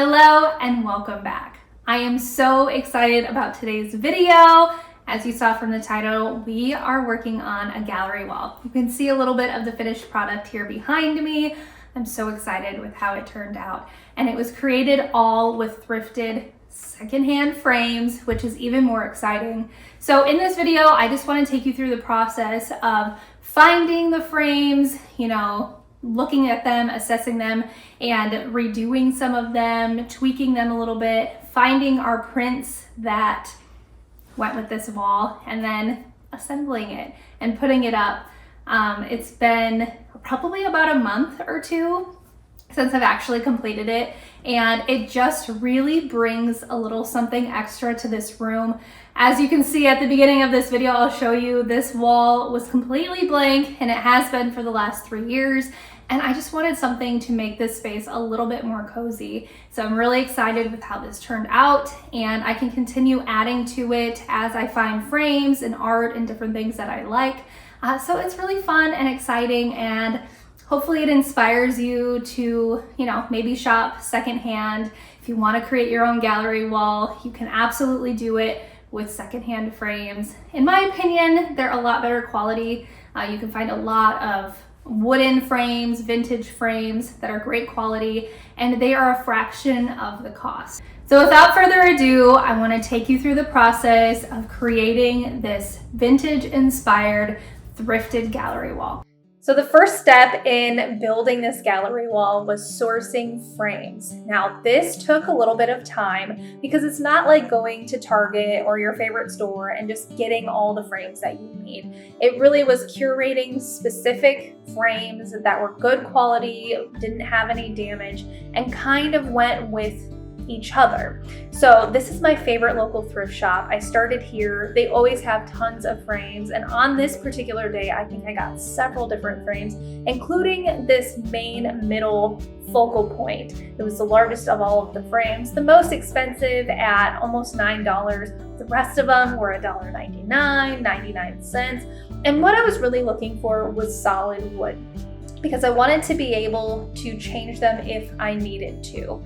Hello and welcome back. I am so excited about today's video. As you saw from the title, we are working on a gallery wall. You can see a little bit of the finished product here behind me. I'm so excited with how it turned out. And it was created all with thrifted secondhand frames, which is even more exciting. So in this video, I just want to take you through the process of finding the frames, looking at them, assessing them, and redoing some of them, tweaking them a little bit, finding our prints that went with this wall, and then assembling it and putting it up. It's been probably about a month or two since I've actually completed it, and it just really brings a little something extra to this room. As you can see at the beginning of this video, I'll show you this wall was completely blank, and it has been for the last 3 years. And I just wanted something to make this space a little bit more cozy. So I'm really excited with how this turned out, and I can continue adding to it as I find frames and art and different things that I like. So it's really fun and exciting, and hopefully it inspires you to, maybe shop secondhand. If you want to create your own gallery wall, you can absolutely do it with secondhand frames. In my opinion, they're a lot better quality. You can find a lot of wooden frames, vintage frames that are great quality, and they are a fraction of the cost. So without further ado, I want to take you through the process of creating this vintage inspired thrifted gallery wall. So the first step in building this gallery wall was sourcing frames. Now this took a little bit of time because it's not like going to Target or your favorite store and just getting all the frames that you need. It really was curating specific frames that were good quality, didn't have any damage, and kind of went with each other. So this is my favorite local thrift shop. I started here. They always have tons of frames, and on this particular day, I think I got several different frames, including this main middle focal point. It was the largest of all of the frames, the most expensive at almost $9. The rest of them were $1.99, 99 cents. And what I was really looking for was solid wood, because I wanted to be able to change them if I needed to.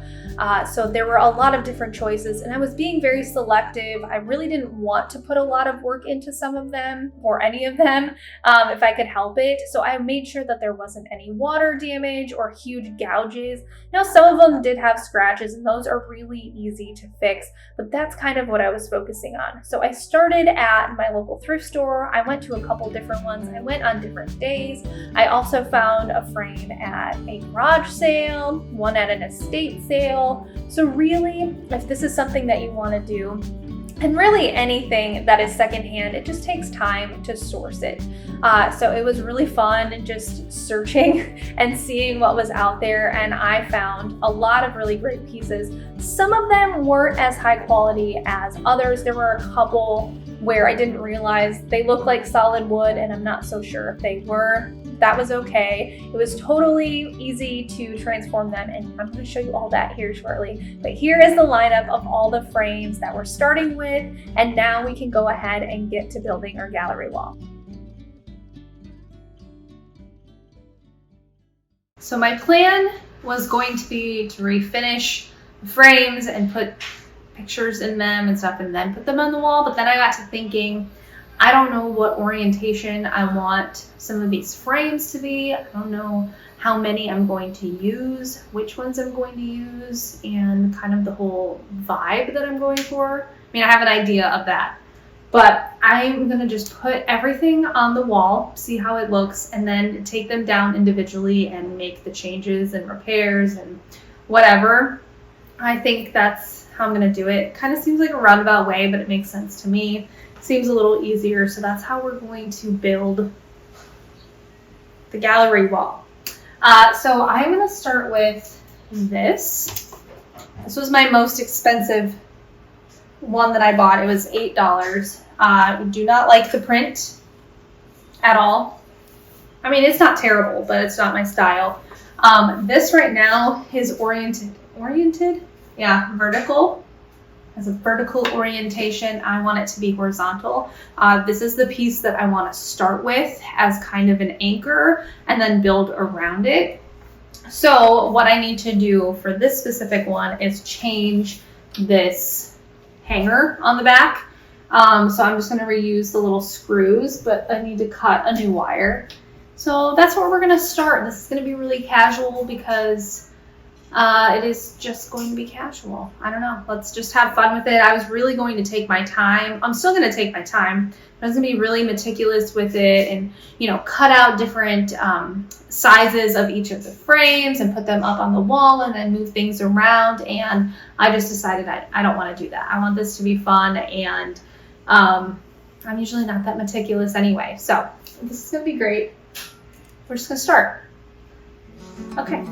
So there were a lot of different choices, and I was being very selective. I really didn't want to put a lot of work into some of them or any of them if I could help it. So I made sure that there wasn't any water damage or huge gouges. Now some of them did have scratches, and those are really easy to fix, but that's kind of what I was focusing on. So I started at my local thrift store. I went to a couple different ones. I went on different days. I also found a frame at a garage sale, one at an estate sale. So really, if this is something that you want to do, and really anything that is secondhand, it just takes time to source it. So it was really fun just searching and seeing what was out there, and I found a lot of really great pieces. Some of them weren't as high quality as others. There were a couple where I didn't realize they looked like solid wood, and I'm not so sure if they were. That was okay. It was totally easy to transform them, and I'm going to show you all that here shortly. But here is the lineup of all the frames that we're starting with, and now we can go ahead and get to building our gallery wall. So my plan was going to be to refinish the frames and put pictures in them and stuff, and then put them on the wall. But then I got to thinking, I don't know what orientation I want some of these frames to be. I don't know how many I'm going to use, which ones I'm going to use, and kind of the whole vibe that I'm going for. I mean, I have an idea of that, but I'm gonna just put everything on the wall, see how it looks, and then take them down individually and make the changes and repairs and whatever. I think that's how I'm gonna do it. Kind of seems like a roundabout way, but it makes sense to me. Seems a little easier, so that's how we're going to build the gallery wall. So I'm going to start with this. This was my most expensive one that I bought. It was $8. I do not like the print at all. I mean, it's not terrible, but it's not my style. This right now is oriented? Yeah, vertical. As a vertical orientation, I want it to be horizontal. This is the piece that I want to start with as kind of an anchor and then build around it. So what I need to do for this specific one is change this hanger on the back. So I'm just going to reuse the little screws, but I need to cut a new wire. So that's where we're going to start. This is going to be really casual because it is just going to be casual. I don't know. Let's just have fun with it. I was really going to take my time. I'm still going to take my time. I was going to be really meticulous with it and, cut out different sizes of each of the frames and put them up on the wall and then move things around. And I just decided I don't want to do that. I want this to be fun, and I'm usually not that meticulous anyway. So this is going to be great. We're just going to start. Okay.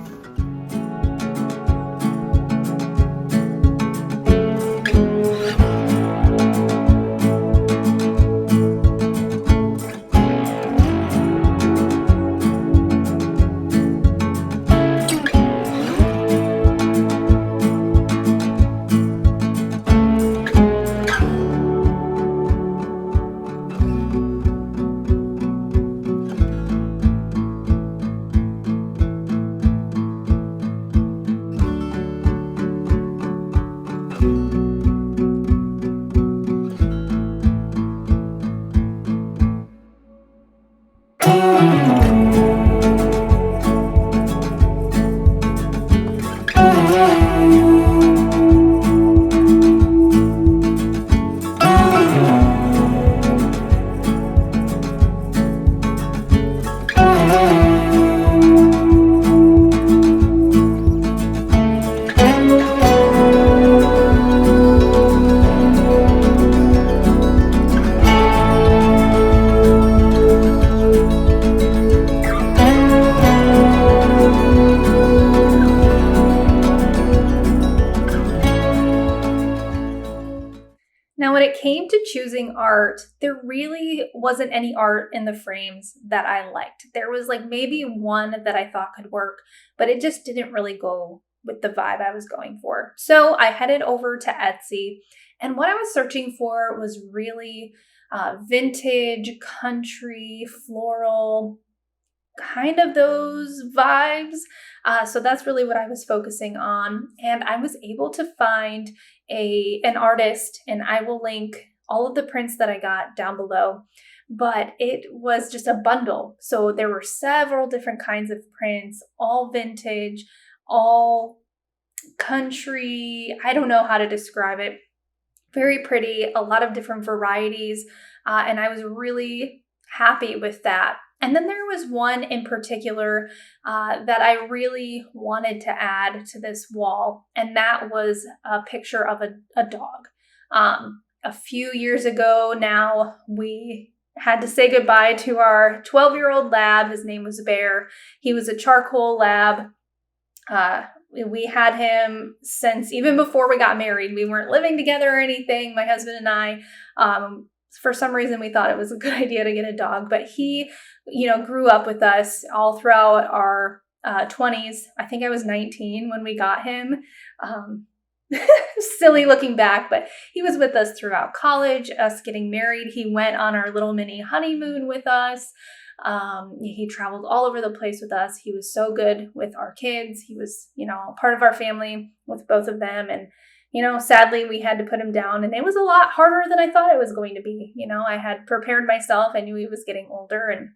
Now, when it came to choosing art, there really wasn't any art in the frames that I liked. There was like maybe one that I thought could work, but it just didn't really go with the vibe I was going for. So I headed over to Etsy, and what I was searching for was really vintage, country, floral, kind of those vibes. So that's really what I was focusing on. And I was able to find an artist, and I will link all of the prints that I got down below. But it was just a bundle. So there were several different kinds of prints, all vintage, all country. I don't know how to describe it. Very pretty, a lot of different varieties. And I was really happy with that. And then there was one in particular that I really wanted to add to this wall, and that was a picture of a dog. A few years ago now, we had to say goodbye to our 12-year-old lab. His name was Bear. He was a charcoal lab. We had him since even before we got married. We weren't living together or anything, my husband and I. For some reason, we thought it was a good idea to get a dog, but he, grew up with us all throughout our 20s. I think I was 19 when we got him. Silly looking back, but he was with us throughout college, us getting married. He went on our little mini honeymoon with us. He traveled all over the place with us. He was so good with our kids. He was, part of our family with both of them. And sadly, we had to put him down, and it was a lot harder than I thought it was going to be. I had prepared myself. I knew he was getting older, and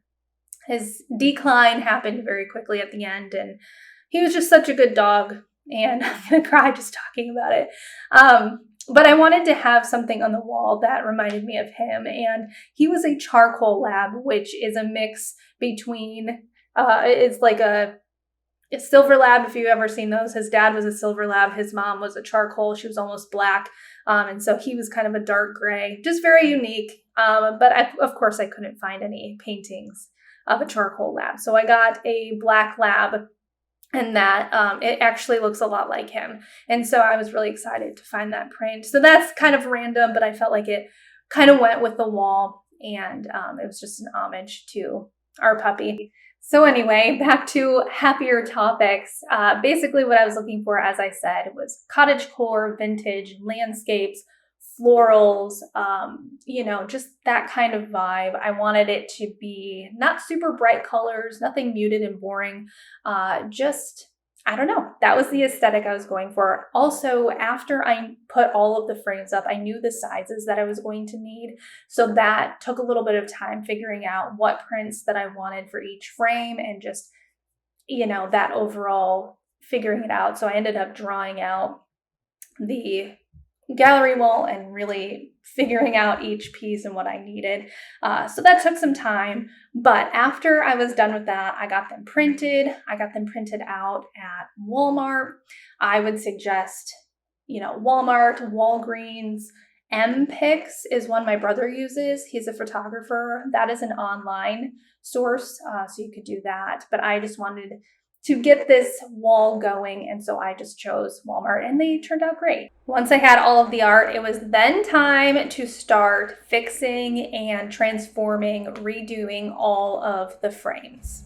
his decline happened very quickly at the end. And he was just such a good dog, and I'm going to cry just talking about it. But I wanted to have something on the wall that reminded me of him, and he was a charcoal lab, which is a mix between, it's like a silver lab, if you've ever seen those. His dad was a silver lab. His mom was a charcoal. She was almost black. And so he was kind of a dark gray, just very unique. But of course, I couldn't find any paintings of a charcoal lab. So I got a black lab, and that it actually looks a lot like him. And so I was really excited to find that print. So that's kind of random, but I felt like it kind of went with the wall, and it was just an homage to our puppy. So anyway, back to happier topics. Basically what I was looking for, as I said, was cottagecore, vintage, landscapes, florals, you know, just that kind of vibe. I wanted it to be not super bright colors, nothing muted and boring, just, I don't know, that was the aesthetic I was going for. Also, after I put all of the frames up, I knew the sizes that I was going to need. So that took a little bit of time figuring out what prints that I wanted for each frame and just, you know, that overall figuring it out. So I ended up drawing out the gallery wall and really figuring out each piece and what I needed. So that took some time, but after I was done with that, I got them printed. I got them printed out at Walmart. I would suggest, you know, Walmart, Walgreens. MPix is one my brother uses. He's a photographer. That is an online source, so you could do that. But I just wanted to get this wall going, and so I just chose Walmart, and they turned out great. Once I had all of the art, it was then time to start fixing and transforming, redoing all of the frames.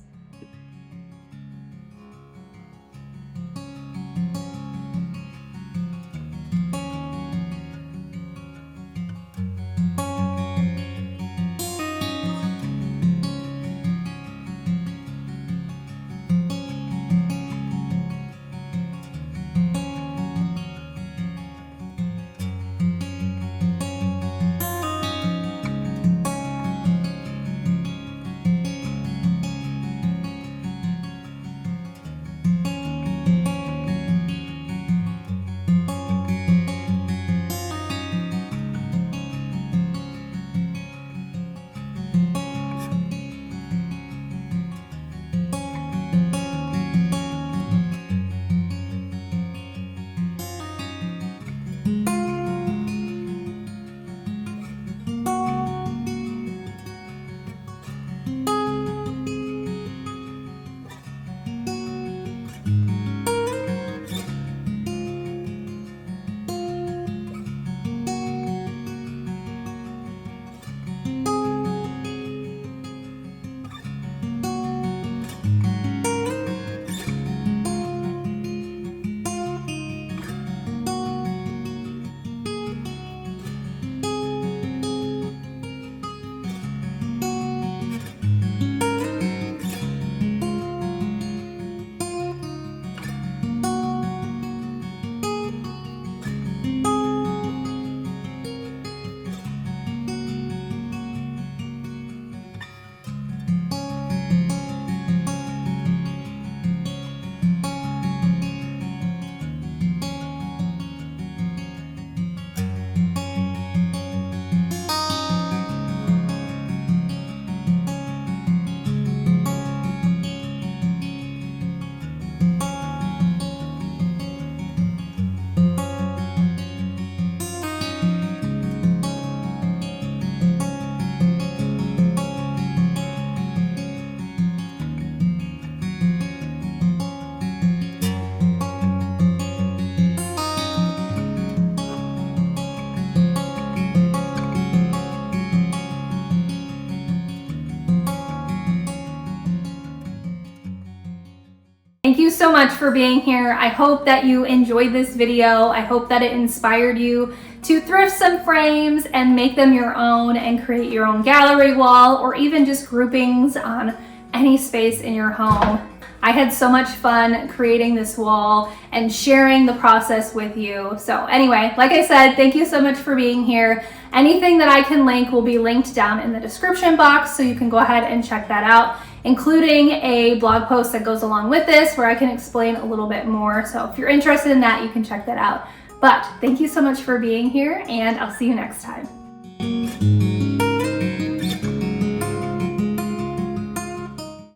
Thank you so much for being here. I hope that you enjoyed this video. I hope that it inspired you to thrift some frames and make them your own and create your own gallery wall or even just groupings on any space in your home. I had so much fun creating this wall and sharing the process with you. So anyway, like I said, thank you so much for being here. Anything that I can link will be linked down in the description box, so you can go ahead and check that out, including a blog post that goes along with this where I can explain a little bit more. So if you're interested in that, you can check that out. But thank you so much for being here, and I'll see you next time.